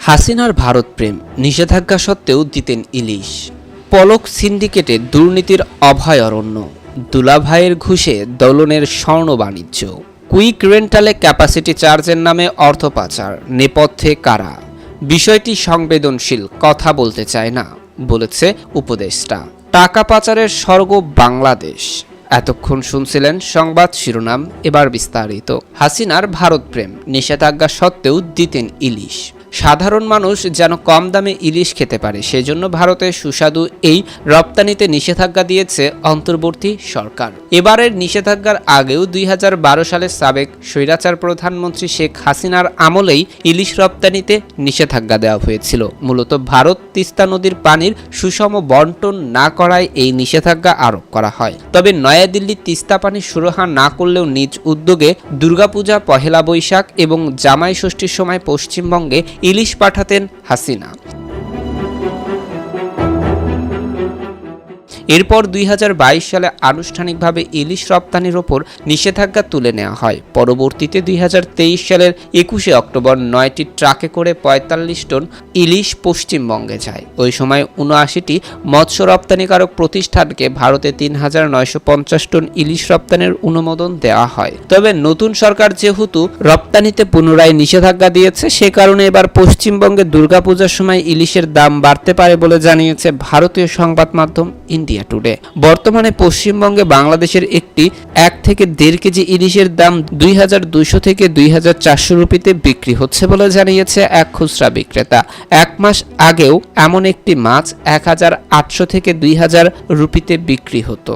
হাসিনার ভারতপ্রেম, নিষেধাজ্ঞা সত্ত্বেও দিতেন ইলিশ। পলক সিন্ডিকেটে দুর্নীতির অভয়ারণ্য, দুলাভাইয়ের ঘুষে দোলনের স্বর্ণ বাণিজ্য, কুইক রেন্টালে ক্যাপাসিটি চার্জের নামে অর্থ পাচার, নেপথ্যে কারা? বিষয়টি সংবেদনশীল, কথা বলতে চায় না, বলেছে উপদেষ্টা। টাকা পাচারের স্বর্গ বাংলাদেশ। এতক্ষণ শুনছিলেন সংবাদ শিরোনাম, এবার বিস্তারিত। হাসিনার ভারতপ্রেম, নিষেধাজ্ঞা সত্ত্বেও দিতেন ইলিশ। সাধারণ মানুষ যেন কম দামে ইলিশ খেতে পারে, সেজন্য ভারতের সুস্বাদু এই রপ্তানিতে নিষেধাজ্ঞা দিয়েছে অন্তর্বর্তী সরকার। এবারের নিষেধাজ্ঞার আগেও 2012 সালে সাবেক স্বৈরাচার প্রধানমন্ত্রী শেখ হাসিনার আমলেই ইলিশ রপ্তানিতে নিষেধাজ্ঞা দেওয়া হয়েছিল। মূলত ভারত তিস্তা নদীর পানির সুষম বন্টন না করায় এই নিষেধাজ্ঞা আরোপ করা হয়। তবে নয়াদিল্লি তিস্তা পানি সুরাহা না করলেও নিজ উদ্যোগে দুর্গাপূজা, পহেলা বৈশাখ এবং জামাই ষষ্ঠীর সময় পশ্চিমবঙ্গে ইলিশ পাঠাতেন হাসিনা। এরপর 2022 সালে আনুষ্ঠানিকভাবে ইলিশ রপ্তানির ওপর নিষেধাজ্ঞা তুলে নেওয়া হয়। পরবর্তীতে 2023 সালের 21শে অক্টোবর 9টি ট্রাকে করে 45 টন ইলিশ পশ্চিমবঙ্গে যায়। ওই সময় 79টি মৎস্য রপ্তানিকারক প্রতিষ্ঠানকে ভারতে 3950 টন ইলিশ রপ্তানির অনুমোদন দেওয়া হয়। তবে নতুন সরকার যেহেতু রপ্তানিতে পুনরায় নিষেধাজ্ঞা দিয়েছে, সে কারণে এবার পশ্চিমবঙ্গে দুর্গাপূজার সময় ইলিশের দাম বাড়তে পারে বলে জানিয়েছে ভারতীয় সংবাদ মাধ্যম ইন্ডিয়া টুডে। বর্তমানে পশ্চিমবঙ্গে বাংলাদেশের একটি 1 থেকে 1.5 কেজি ইলিশের দাম 2200 থেকে 2400 রুপিতে বিক্রি হচ্ছে বলে জানিয়েছে এক খুচরা বিক্রেতা। 1 মাস আগেও এমন একটি মাছ 1800 থেকে 2000 রুপিতে বিক্রি হতো।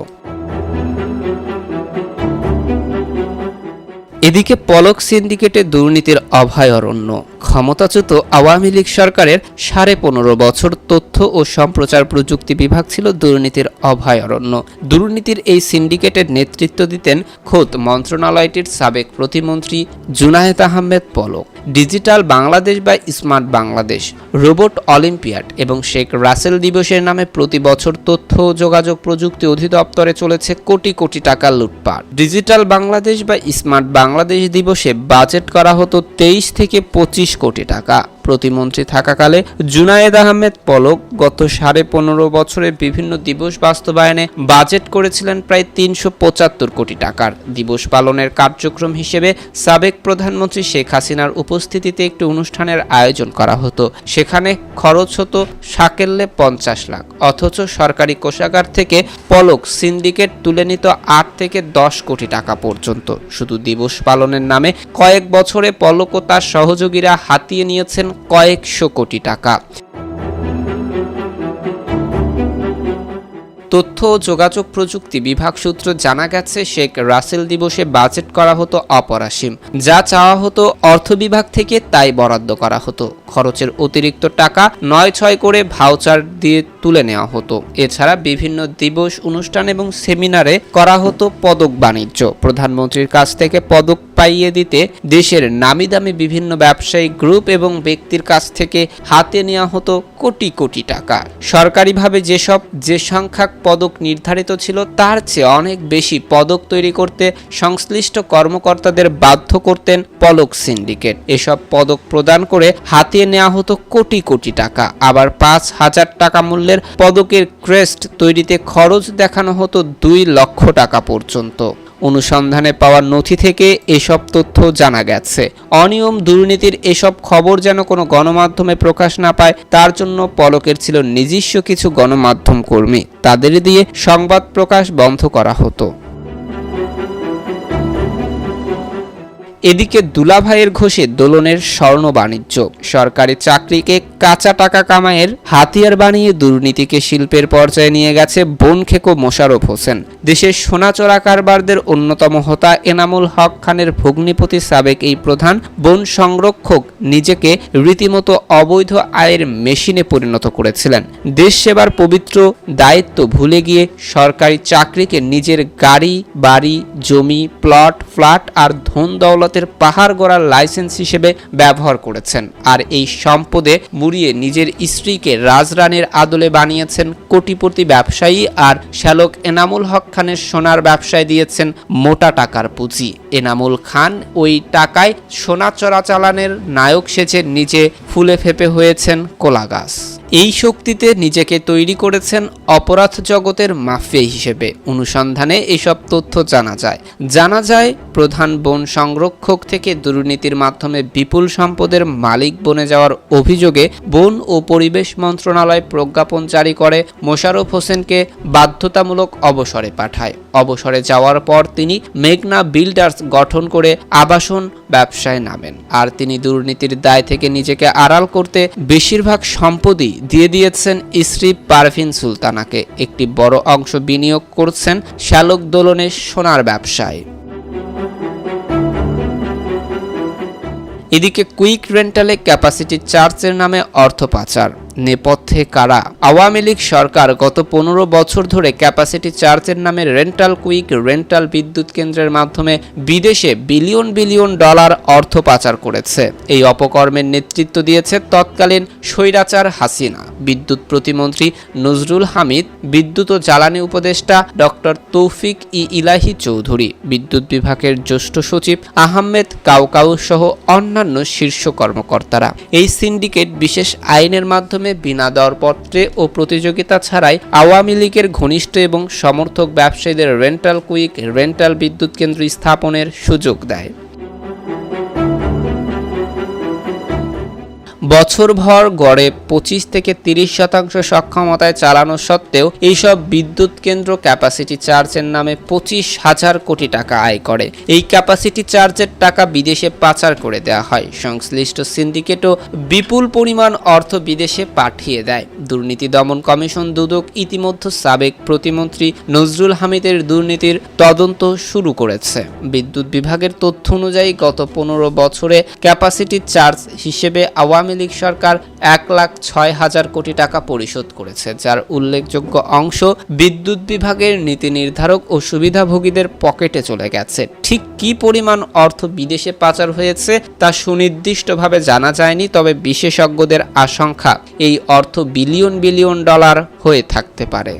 এদিকে পলক সিন্ডিকেটে দুর্নীতির অভয়ারণ্য। ক্ষমতাচ্যুত আওয়ামী লীগ সরকারের 15.5 বছর তথ্য ও সম্প্রচার প্রযুক্তি বিভাগ ছিল দুর্নীতির অভয়ারণ্য। দুর্নীতির এই সিন্ডিকেটের নেতৃত্ব দিতেন খোদ মন্ত্রণালয়টির সাবেক প্রতিমন্ত্রী জুনায়েদ আহমেদ পলক। ডিজিটাল বাংলাদেশ বা স্মার্ট বাংলাদেশ, রোবট অলিম্পিয়াড এবং শেখ রাসেল দিবসের নামে প্রতি বছর তথ্য ও যোগাযোগ প্রযুক্তি অধিদপ্তরে চলেছে কোটি কোটি টাকা লুটপাট। ডিজিটাল বাংলাদেশ বা স্মার্ট বাংলাদেশ দিবসে বাজেট করা হতো 23 থেকে 25 কোটি টাকা। প্রতিমন্ত্রী থাকাকালে জুনায়েদ আহমেদ পলক গত 15.5 বছরে বিভিন্ন দিবস বাস্তবায়নে বাজেট করেছিলেন প্রায় 375 কোটি টাকার। দিবস পালনের কার্যক্রম হিসেবে সাবেক প্রধানমন্ত্রী শেখ হাসিনার উপস্থিতিতে একটি অনুষ্ঠানের আয়োজন করা হতো। সেখানে খরচ হতো সাকেল্যে 50 লাখ, অথচ সরকারি কোষাগার থেকে পলক সিন্ডিকেট তুলে নিত 8 থেকে 10 কোটি টাকা পর্যন্ত। শুধু দিবস পালনের নামে কয়েক বছরে পলক ও তার সহযোগীরা হাতিয়ে নিয়েছেন কয়েকশো কোটি টাকা। তথ্য ও যোগাযোগ প্রযুক্তি বিভাগ সূত্র জানা গেছে, শেখ রাসেল দিবসে বাজেট করা হতো অপরাসীম। যা চাওয়া হতো অর্থ বিভাগ থেকে তাই বরাদ্দ করা হতো। খরচের অতিরিক্ত টাকা 9-6 করে ভাউচার দিয়ে তুলে নেওয়া হতো। এছাড়া বিভিন্ন দিবস, অনুষ্ঠান এবং সেমিনারে করা হতো পদক বাণিজ্য। প্রধানমন্ত্রীর কাছ থেকে পদক পাইয়ে দিতে দেশের নামি দামি বিভিন্ন ব্যবসায়ী গ্রুপ এবং ব্যক্তির কাছ থেকে হাতে নেওয়া হতো কোটি কোটি টাকা। সরকারিভাবে যে সংখ্যক পদক নির্ধারিত ছিল তার চেয়ে অনেক বেশি পদক তৈরি করতে সংশ্লিষ্ট কর্মকর্তাদের বাধ্য করতেন পলক সিন্ডিকেট। এসব পদক প্রদান করে হাতিয়ে নেওয়া হতো কোটি কোটি টাকা। আবার 5000 টাকা মূল্যের পদকের ক্রেস্ট তৈরিতে খরচ দেখানো হতো 2 লক্ষ টাকা পর্যন্ত। অনুসন্ধানে পাওয়া নথি থেকে এসব তথ্য জানা গেছে। অনিয়ম, দুর্নীতির এসব খবর যেন কোনো গণমাধ্যমে প্রকাশ না পায়, তার জন্য পলকের ছিল নিজস্ব কিছু গণমাধ্যম কর্মী। তাদের দিয়ে সংবাদ প্রকাশ বন্ধ করা হতো। এদিকে দুলাভাইয়ের ঘষে দোলনের স্বর্ণ বাণিজ্য। সরকারি চাকরিকে কাঁচা টাকা কামাইয়ের হাতিয়ার বানিয়ে দুর্নীতিকে শিল্পের পর্যায়ে নিয়ে গেছে বনখেকো মোশাররফ হোসেন। দেশের সোনাচোরা কারবারদের অন্যতম হোতা এনামুল হক খানের ভগ্নিপতি সাবেক এই প্রধান বন সংরক্ষক নিজেকে রীতিমতো অবৈধ আয়ের মেশিনে পরিণত করেছিলেন। দেশ সেবার পবিত্র দায়িত্ব ভুলে গিয়ে সরকারি চাকরিকে নিজের গাড়ি, বাড়ি, জমি, প্লট, ফ্ল্যাট আর ধন দৌলত পাহাড় গড়ার লাইসেন্স হিসেবে ব্যবহার করেছেন। আর এই সম্পদে মুড়িয়ে নিজের স্ত্রীকে রাজরানীর আদলে বানিয়েছেন কোটিপতি ব্যবসায়ী, আর শ্যালক এনামুল হক খানের সোনার ব্যবসায় দিয়েছেন মোটা টাকার পুঁজি। এনামুল খান ওই টাকায় সোনা চোরাচালানের নায়ক সেজে নিজে ফুলে ফেপে হয়েছেন কোলাগাছ। এই শক্তিতে নিজেকে তৈরি করেছেন অপরাধ জগতের মাফিয়া হিসেবে। অনুসন্ধানে এসব তথ্য জানা যায় প্রধান বন সংরক্ষক থেকে দুর্নীতির মাধ্যমে বিপুল সম্পদের মালিক বনে যাওয়ার অভিযোগে বন ও পরিবেশ মন্ত্রণালয় প্রজ্ঞাপন জারি করে মোশাররফ হোসেনকে বাধ্যতামূলক অবসরে পাঠায়। অবসরে যাওয়ার পর তিনি মেঘনা বিল্ডার্স গঠন করে আবাসন ব্যবসায় নামেন। আর তিনি দুর্নীতির দায় থেকে নিজেকে আড়াল করতে বেশিরভাগ সম্পত্তি দিয়ে দিয়েছেন স্ত্রী পারভিন সুলতানাকে। একটি বড় অংশ বিনিয়োগ করছেন শ্যালক দোলনের সোনার ব্যবসায়। এদিকে কুইক রেন্টালে ক্যাপাসিটি চার্জের নামে অর্থ পাচার। নেপথ্যে কারা? আওয়ামী লীগ সরকার গত 15 বছর ধরে ক্যাপাসিটি চার্জের নামে কুইক রেন্টাল বিদ্যুৎ কেন্দ্রের মাধ্যমে বিদেশে বিলিয়ন বিলিয়ন ডলার অর্থ পাচার করেছে। এই অপকর্মের নেতৃত্ব দিয়েছে তৎকালীন স্বৈরাচার হাসিনা, বিদ্যুৎ প্রতিমন্ত্রী নজরুল হামিদ, বিদ্যুৎ ও জ্বালানি উপদেষ্টা ডক্টর তৌফিক ইলাহি চৌধুরী, বিদ্যুৎ বিভাগের জ্যেষ্ঠ সচিব আহমেদ কাউকাউ সহ অন্যান্য শীর্ষ কর্মকর্তারা। এই সিন্ডিকেট বিশেষ আইনের মাধ্যমে বিনা দরপত্রে ও প্রতিযোগিতা ছাড়াই আওয়ামী লীগের ঘনিষ্ঠ এবং সমর্থক ব্যবসায়ীদের কুইক রেন্টাল বিদ্যুৎ কেন্দ্র স্থাপনের সুযোগ দেয়। বছরভর গড়ে 25 থেকে 30% সক্ষমতায় চালানো সত্ত্বেও এইসব বিদ্যুৎ কেন্দ্র ক্যাপাসিটি চার্জের নামে 25,000 কোটি টাকা আয় করে। এই ক্যাপাসিটি চার্জের টাকা বিদেশে পাচার করে দেওয়া হয়। সংশ্লিষ্ট সিন্ডিকেটও বিপুল পরিমাণ অর্থ বিদেশে পাঠিয়ে দেয়। দুর্নীতি দমন কমিশন দুদক ইতিমধ্যে সাবেক প্রতিমন্ত্রী নজরুল হামিদের দুর্নীতির তদন্ত শুরু করেছে। বিদ্যুৎ বিভাগের তথ্য অনুযায়ী গত 15 বছরে ক্যাপাসিটি চার্জ হিসেবে আওয়ামী লীগ সরকার 1,06,000 কোটি টাকা পরিশোধ করেছে, যার উল্লেখযোগ্য অংশ বিদ্যুৎ বিভাগের নীতি নির্ধারক ও সুবিধাভোগীদের পকেটে চলে গেছে। ঠিক কী পরিমাণ অর্থ বিদেশে পাচার হয়েছে তা সুনির্দিষ্টভাবে জানা যায়নি, তবে বিশেষজ্ঞদের আশঙ্কা এই অর্থ বিলিয়ন বিলিয়ন ডলার হয়ে থাকতে পারে।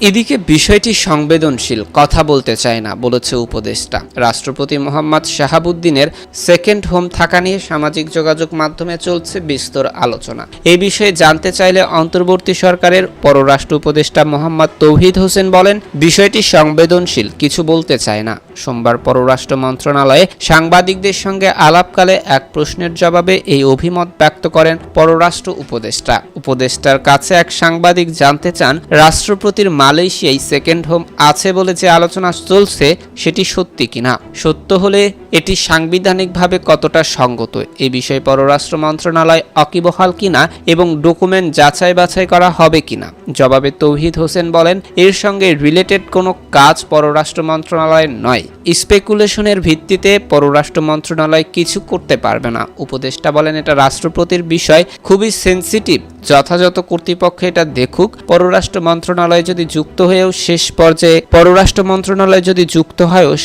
এদিকে বিষয়টি সংবেদনশীল, কথা বলতে চায় না বলেছে উপদেষ্টা। রাষ্ট্রপতি মোহাম্মদ শাহাবুদ্দিনের সেকেন্ড হোম থাকা নিয়ে সামাজিক যোগাযোগ মাধ্যমে চলছে বিস্তর আলোচনা। এই বিষয়ে জানতে চাইলে অন্তর্বর্তী সরকারের পররাষ্ট্র উপদেষ্টা মোহাম্মদ তৌহিদ হোসেন বলেন, বিষয়টি সংবেদনশীল, কিছু বলতে চায় না। সোমবার পররাষ্ট্র মন্ত্রণালয়ে সাংবাদিকদের সঙ্গে আলাপকালে এক প্রশ্নের জবাবে এই অভিমত ব্যক্ত করেন পররাষ্ট্র উপদেষ্টা। উপদেষ্টার কাছে এক সাংবাদিক জানতে চান, রাষ্ট্রপতির মালয়েশিয়ায় সেকেন্ড হোম আছে বলে যে আলোচনা চলছে সেটি সত্যি কিনা, সত্য হলে এটি সাংবিধানিকভাবে কতটা সঙ্গত, এ বিষয়ে পররাষ্ট্র মন্ত্রণালয় ওয়াকিবহাল কিনা এবং ডকুমেন্ট যাচাই বাছাই করা হবে কিনা। জবাবে তৌহিদ হোসেন বলেন, এর সঙ্গে রিলেটেড কোনো কাজ পররাষ্ট্র মন্ত্রণালয়ের নয়। স্পেকুলেশনের ভিত্তিতে পররাষ্ট্র মন্ত্রণালয় কিছু করতে পারবে না। উপদেষ্টা বলেন, এটা রাষ্ট্রপতির বিষয়, খুবই সেনসিটিভ, যথাযথ কর্তৃপক্ষ এটা দেখুক। পররাষ্ট্র মন্ত্রণালয় যদি যুক্ত হয়েও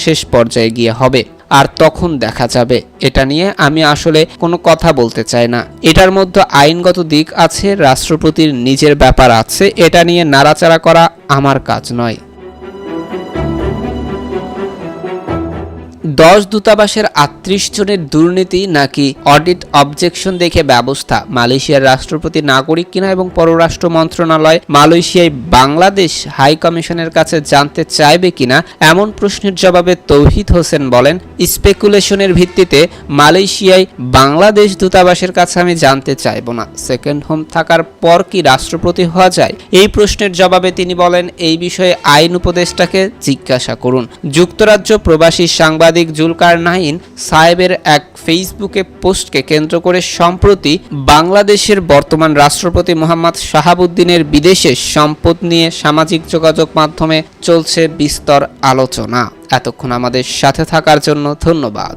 শেষ পর্যায়ে গিয়ে হবে, আর তখন দেখা যাবে। এটা নিয়ে আমি আসলে কোনো কথা বলতে চাই না। এটার মধ্যে আইনগত দিক আছে, রাষ্ট্রপতির নিজের ব্যাপার আছে, এটা নিয়ে নাড়াচাড়া করা আমার কাজ নয়। 10 দূতাবাসের 38 জনের দুর্নীতি নাকি অডিট অবজেকশন দেখে ব্যবস্থা। মালয়েশিয়ার রাষ্ট্রপতি নাগরিক কিনা এবং পররাষ্ট্র মন্ত্রণালয় মালয়েশিয়ায় বাংলাদেশ হাই কমিশনের কাছে জানতে চাইবে কিনা, এমন প্রশ্নের জবাবে তৌহিদ হোসেন বলেন, স্পেকুলেশনের ভিত্তিতে মালয়েশিয়ায় বাংলাদেশ দূতাবাসের কাছে আমি জানতে চাইব না। সেকেন্ড হোম থাকার পর কি রাষ্ট্রপতি হওয়া যায়? এই প্রশ্নের জবাবে তিনি বলেন, এই বিষয়ে আইন উপদেষ্টাকে জিজ্ঞাসা করুন। যুক্তরাজ্য প্রবাসী সাংবাদিক জুলকার নাইন সাহেবের এক ফেসবুকে পোস্টকে কেন্দ্র করে সম্প্রতি বাংলাদেশের বর্তমান রাষ্ট্রপতি মোহাম্মদ শাহাবুদ্দিনের বিদেশের সম্পদ নিয়ে সামাজিক যোগাযোগ মাধ্যমে চলছে বিস্তর আলোচনা। এতক্ষণ আমাদের সাথে থাকার জন্য ধন্যবাদ।